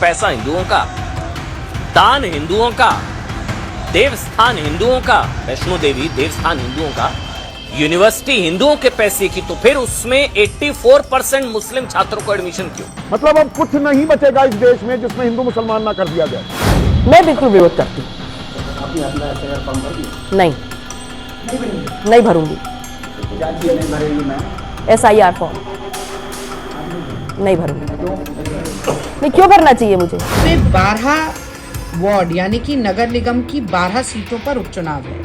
पैसा हिंदुओं का, दान हिंदुओं का, देवस्थान हिंदुओं का, वैष्णो देवी देवस्थान हिंदुओं का, यूनिवर्सिटी हिंदुओं के पैसे की, तो फिर उसमें 84% मुस्लिम छात्रों को एडमिशन क्यों? मतलब अब कुछ नहीं बचेगा इस देश में जिसमें हिंदू मुसलमान ना कर दिया जाए। मैं बिल्कुल विरोध करती हूँ। नहीं भरूंगी। SIR फॉर्म नहीं भरूंगी। नहीं, क्यों करना चाहिए मुझे? 12 वार्ड यानी कि नगर निगम की 12 सीटों पर उपचुनाव है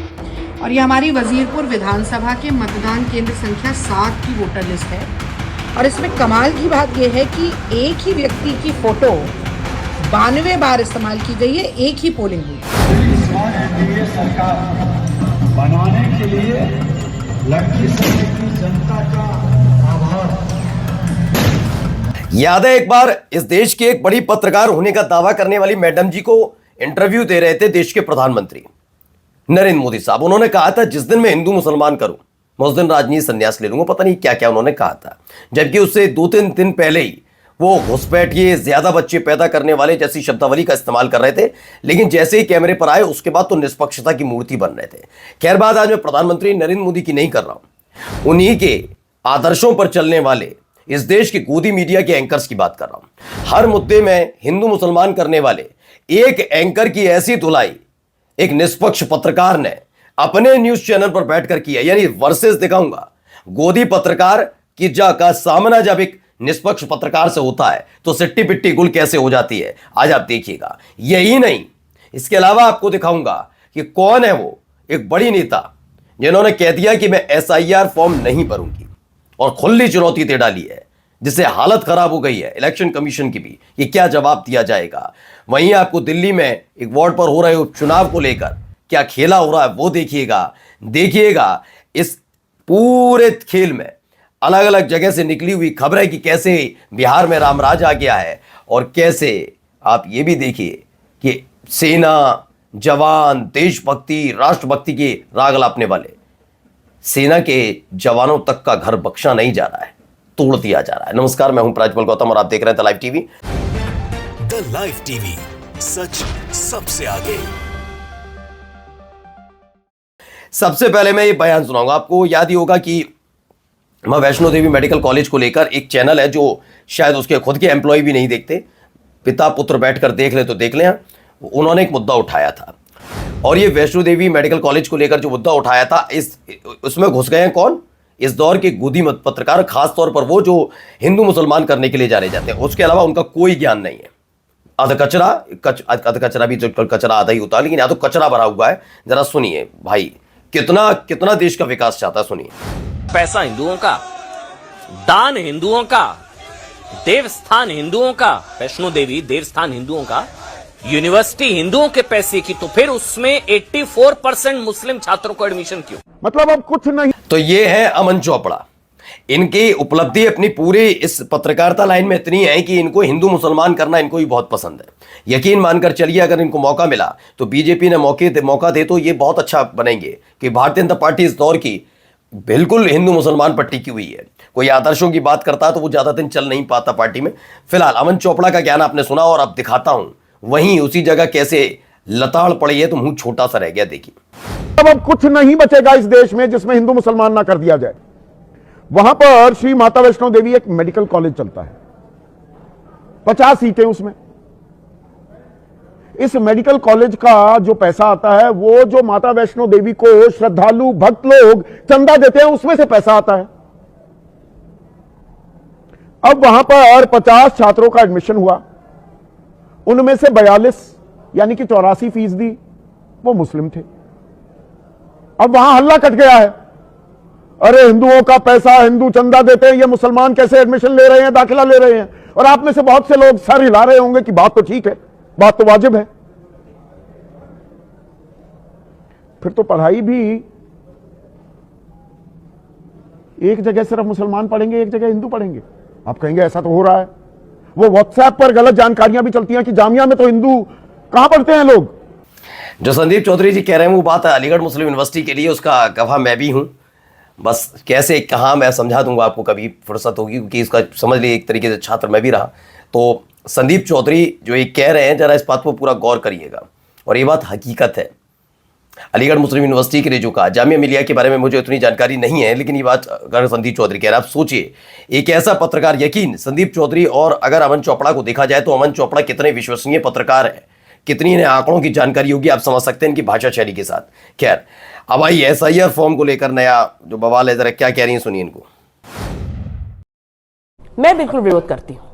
और ये हमारी वजीरपुर विधानसभा के मतदान केंद्र संख्या 7 की वोटर लिस्ट है। और इसमें कमाल की बात यह है कि एक ही व्यक्ति की फोटो 92 बार इस्तेमाल की गई है एक ही पोलिंग बूथ। एनडीए सरकार बनाने के लिए लड़की समूह की जनता का आभार। याद है एक बार इस देश के एक बड़ी पत्रकार होने का दावा करने वाली मैडम जी को इंटरव्यू दे रहे थे देश के प्रधानमंत्री नरेंद्र मोदी साहब। उन्होंने कहा था जिस दिन मैं हिंदू मुसलमान करूं मैं उस दिन राजनीति संन्यास ले लूंगा। पता नहीं क्या क्या उन्होंने कहा था, जबकि उससे 2-3 दिन पहले ही वो घुसपैठ ये ज्यादा बच्चे पैदा करने वाले जैसी शब्दावली का इस्तेमाल कर रहे थे। लेकिन जैसे ही कैमरे पर आए उसके बाद तो निष्पक्षता की मूर्ति बन रहे थे। खैर बात आज मैं प्रधानमंत्री नरेंद्र मोदी की नहीं कर रहा हूं, उन्हीं के आदर्शों पर चलने वाले इस देश के गोदी मीडिया के एंकर्स की बात कर रहा हूं। हर मुद्दे में हिंदू मुसलमान करने वाले एक एंकर की ऐसी धुलाई एक निष्पक्ष पत्रकार ने अपने न्यूज चैनल पर बैठकर किया। यानी वर्सेस दिखाऊंगा गोदी पत्रकार की का सामना जब एक निष्पक्ष पत्रकार से होता है तो सिट्टी पिट्टी गुल कैसे हो जाती है, आज आप देखिएगा। यही नहीं, इसके अलावा आपको दिखाऊंगा कि कौन है वो एक बड़ी नेता जिन्होंने कह दिया कि मैं SIR फॉर्म नहीं भरूंगी और खुली चुनौती दे डाली है, जिससे हालत खराब हो गई है इलेक्शन कमीशन की भी। ये क्या जवाब दिया जाएगा? वहीं आपको दिल्ली में एक वार्ड पर हो रहे उपचुनाव को लेकर क्या खेला हो रहा है वो देखिएगा। इस पूरे खेल में अलग अलग जगह से निकली हुई खबर है कि कैसे बिहार में रामराज आ गया है और कैसे आप ये भी देखिए कि सेना, जवान, देशभक्ति, राष्ट्रभक्ति के राग लापने वाले सेना के जवानों तक का घर बख्शा नहीं जा रहा है, तोड़ दिया जा रहा है। नमस्कार, मैं हूं प्राजपल गौतम और आप देख रहे हैं the live TV. The live TV, सच सबसे आगे। सबसे पहले मैं ये बयान सुनाऊंगा। आपको याद ही होगा कि मां वैष्णो देवी मेडिकल कॉलेज को लेकर एक चैनल है जो शायद उसके खुद के एम्प्लॉय भी नहीं देखते, पिता पुत्र बैठकर देख ले तो देख लें। उन्होंने एक मुद्दा उठाया था और ये वैष्णो देवी मेडिकल कॉलेज को लेकर जो मुद्दा उठाया था उसमें घुस गए हैं कौन? इस दौर के गोदी मत पत्रकार, खासतौर पर वो जो हिंदू मुसलमान करने के लिए जाने जाते हैं। उसके अलावा उनका कोई ज्ञान नहीं है। अध कचरा भी जो कचरा आधा ही होता है, लेकिन या तो कचरा भरा हुआ है। जरा सुनिए भाई, कितना देश का विकास चाहता है, सुनिए। पैसा हिंदुओं का, दान हिंदुओं का, देवस्थान हिंदुओं का, वैष्णो देवी देवस्थान हिंदुओं का, यूनिवर्सिटी हिंदुओं के पैसे की, तो फिर उसमें 84% मुस्लिम छात्रों को एडमिशन क्यों? मतलब अब कुछ नहीं। तो ये है अमन चोपड़ा। इनकी उपलब्धि अपनी पूरी इस पत्रकारिता लाइन में इतनी है कि इनको हिंदू मुसलमान करना इनको भी बहुत पसंद है। यकीन मानकर चलिए, अगर इनको मौका मिला तो बीजेपी ने मौका दे तो ये बहुत अच्छा बनेंगे कि भारतीय जनता पार्टी इस दौर की बिल्कुल हिंदू मुसलमान पर टिकी हुई है। कोई आदर्शों की बात करता तो वो ज्यादा दिन चल नहीं पाता पार्टी में। फिलहाल अमन चोपड़ा का ज्ञान आपने सुना और अब दिखाता हूं वहीं उसी जगह कैसे लताड़ पड़ी है तो मुंह छोटा सा रह गया। देखिए, अब कुछ नहीं बचेगा इस देश में जिसमें हिंदू मुसलमान ना कर दिया जाए। वहां पर श्री माता वैष्णो देवी एक मेडिकल कॉलेज चलता है, 50 सीटें उसमें। इस मेडिकल कॉलेज का जो पैसा आता है वो जो माता वैष्णो देवी को श्रद्धालु भक्त लोग चंदा देते हैं उसमें से पैसा आता है। अब वहां पर 50 छात्रों का एडमिशन हुआ, उनमें से 42 यानी कि 84% वो मुस्लिम थे। अब वहां हल्ला कट गया है, अरे हिंदुओं का पैसा हिंदू चंदा देते हैं, ये मुसलमान कैसे एडमिशन ले रहे हैं, दाखिला ले रहे हैं। और आप में से बहुत से लोग सर हिला रहे होंगे कि बात तो ठीक है, बात तो वाजिब है। फिर तो पढ़ाई भी एक जगह सिर्फ मुसलमान पढ़ेंगे, एक जगह हिंदू पढ़ेंगे। आप कहेंगे ऐसा तो हो रहा है। वो व्हाट्सएप पर गलत जानकारियां भी चलती हैं कि जामिया में तो हिंदू कहां पढ़ते हैं लोग। जो संदीप चौधरी जी कह रहे हैं वो बात है अलीगढ़ मुस्लिम यूनिवर्सिटी के लिए, उसका गवाह मैं भी हूं। बस कैसे कहाँ मैं समझा दूंगा आपको, कभी फुर्सत होगी, क्योंकि इसका समझ लिए एक तरीके से छात्र मैं भी रहा। तो संदीप चौधरी जो ये कह रहे हैं, जरा इस बात पर पूरा गौर करिएगा, और ये बात हकीकत है। अलीगढ़ मुस्लिम यूनिवर्सिटी के लिए जो कहा, जामिया मिलिया के बारे में मुझे उतनी जानकारी नहीं है, लेकिन ये बात अगर संदीप चौधरी कह रहा है, आप सोचिए एक ऐसा पत्रकार, यकीन संदीप चौधरी और अगर अमन चोपड़ा को देखा जाए तो अमन चोपड़ा कितने विश्वसनीय पत्रकार है, कितनी इन्हें आंकड़ों की जानकारी होगी, आप समझ सकते हैं इनकी भाषा शैली के साथ। खैर, अब आई SIR फॉर्म को लेकर नया जो बवाल है, जरा क्या कह रही हैं सुनिए इनको। मैं बिल्कुल विरोध करती हूँ।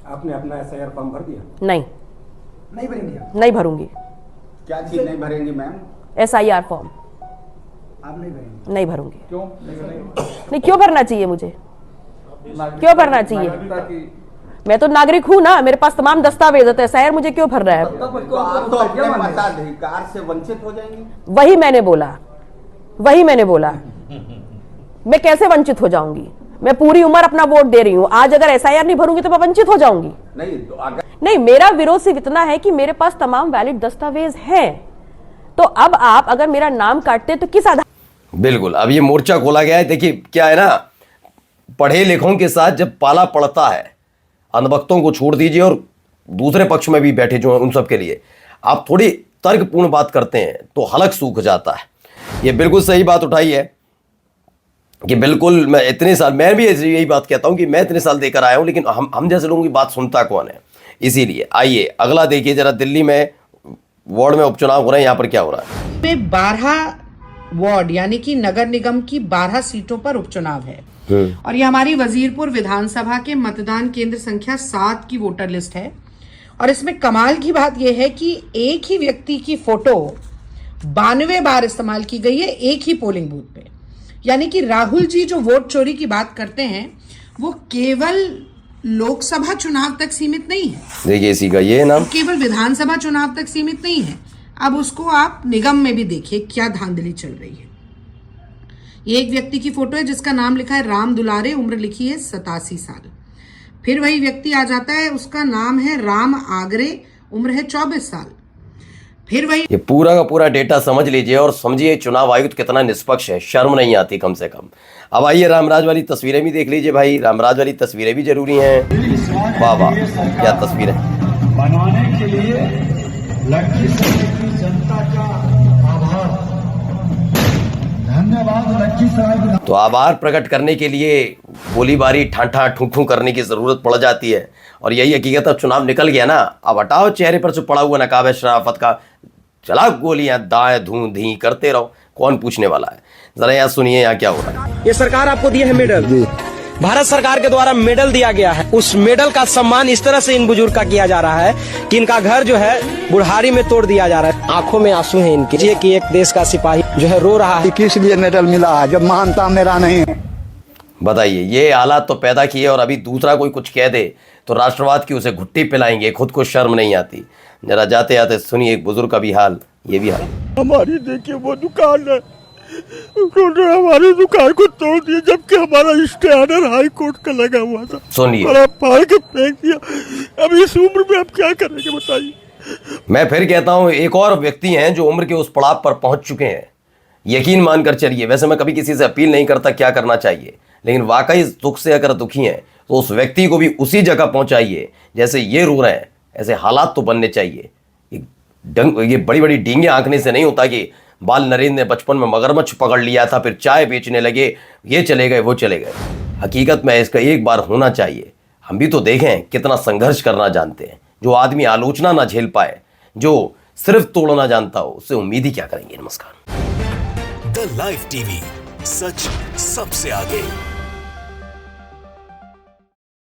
आपने अपना SIR फॉर्म भर दिया? नहीं भरेंगे आप? नहीं भरूंगी। क्या चीज नहीं भरेंगी मैम? SIR फॉर्म आप नहीं भरेंगे? नहीं भरूंगी। क्यों नहीं, क्यों भरना चाहिए मुझे? क्यों भरना चाहिए? मैं तो नागरिक हूँ ना, मेरे पास तमाम दस्तावेज है, SIR मुझे क्यों भर रहा है? आप तो अपने मताधिकार से वंचित हो जाएंगे। वही मैंने बोला मैं कैसे वंचित हो जाऊंगी? मैं पूरी उम्र अपना वोट दे रही हूँ, आज अगर SIR नहीं भरूंगी तो मैं वंचित हो जाऊंगी? नहीं तो अगर नहीं, मेरा विरोध सिर्फ इतना है कि मेरे पास तमाम वैलिड दस्तावेज हैं, तो अब आप अगर मेरा नाम काटते तो किस आधार? बिल्कुल, अब ये मोर्चा खोला गया है। देखिए क्या है ना, पढ़े लिखों के साथ जब पाला पड़ता है, अनबख्तों को छोड़ दीजिए और दूसरे पक्ष में भी बैठे जो हैं उन सब के लिए आप थोड़ी तर्कपूर्ण बात करते हैं तो हलक सूख जाता है। ये बिल्कुल सही बात उठाई है कि बिल्कुल मैं इतने साल, मैं भी यही बात कहता हूं कि मैं इतने साल देकर आया हूं, लेकिन हम जैसे लोगों की बात सुनता कौन है? इसीलिए आइए अगला देखिए जरा, दिल्ली में वार्ड में उपचुनाव हो रहे हैं, यहाँ पर क्या हो रहा है। में 12 वार्ड यानी कि नगर निगम की 12 सीटों पर उपचुनाव है और ये हमारी वजीरपुर विधानसभा के मतदान केंद्र संख्या 7 की वोटर लिस्ट है। और इसमें कमाल की बात यह है कि एक ही व्यक्ति की फोटो 92 बार इस्तेमाल की गई है एक ही पोलिंग बूथ पे। यानी कि राहुल जी जो वोट चोरी की बात करते हैं वो केवल लोकसभा चुनाव तक सीमित नहीं है। देखिए इसी का ये नाम, केवल विधानसभा चुनाव तक सीमित नहीं है, अब उसको आप निगम में भी देखिए क्या धांधली चल रही है। ये एक व्यक्ति की फोटो है जिसका नाम लिखा है राम दुलारे, उम्र लिखी है 87 साल। फिर वही व्यक्ति आ जाता है, उसका नाम है राम आगरे, उम्र है 24 साल। फिर वही, ये पूरा का पूरा डेटा समझ लीजिए और समझिए चुनाव आयुक्त कितना निष्पक्ष है, शर्म नहीं आती कम से कम। अब आइए रामराज वाली तस्वीरें भी देख लीजिए भाई, रामराज वाली तस्वीरें भी जरूरी हैं। वाह वाह क्या तस्वीरें बनाने के लिए लखीसराय की जनता का आभार, धन्यवाद लखीसराय। तो आभार प्रकट करने के लिए गोलीबारी ठाठा ठूठू करने की जरूरत पड़ जाती है, और यही हकीकत। अब चुनाव निकल गया ना, अब हटाओ चेहरे पर जो पड़ा हुआ नकाब है शराफत का, चला गोलियां दाएं धूं धी करते रहो, कौन पूछने वाला है। जरा यहाँ सुनिए यहाँ क्या हो रहा है। ये सरकार आपको दी है मेडल, भारत सरकार के द्वारा मेडल दिया गया है। उस मेडल का सम्मान इस तरह से इन बुजुर्ग का किया जा रहा है कि इनका घर जो है बुढ़ारी में तोड़ दिया जा रहा है। आंखों में आंसू हैं इनके, ये कि एक देश का सिपाही जो है रो रहा है। किस लिए मेडल मिला है जब महानता मेरा नहीं है? बताइए, ये हालात तो पैदा किए और अभी दूसरा कोई कुछ कह दे तो राष्ट्रवाद की उसे घुट्टी पिलाएंगे, खुद को शर्म नहीं आती। जरा जाते आते सुनिए एक बुजुर्ग का भी हाल, ये भी हाल। हमारी देखिए वो दुकान है, उन्होंने हमारी दुकान को तोड़ दिया जबकि हमारा स्टैंडर हाई कोर्ट का लगा हुआ था। सुनिए, और आप फाड़ के फेंक दिया। अब इस उम्र में आप क्या करेंगे बताइए? मैं फिर कहता हूं एक और व्यक्ति हैं जो उम्र के उस पड़ाव पर पहुंच चुके हैं, यकीन मानकर चलिए। वैसे मैं कभी किसी से अपील नहीं करता क्या करना चाहिए, लेकिन वाकई इस दुख से अगर दुखी हैं तो उस व्यक्ति को भी उसी जगह पहुंचाइए जैसे ये रो रहे हैं। ऐसे हालात तो बनने चाहिए। ये बड़ी बड़ी डींगे आंकने से नहीं होता कि बाल नरेंद्र ने बचपन में मगरमच्छ पकड़ लिया था, फिर चाय बेचने लगे, ये चले गए वो चले गए। हकीकत में इसका एक बार होना चाहिए। हम भी तो देखें कितना संघर्ष करना जानते हैं। जो आदमी आलोचना ना झेल पाए, जो सिर्फ तोड़ना जानता हो, उससे उम्मीद ही क्या करेंगे। नमस्कार। द लाइव टीवी, सच सबसे आगे।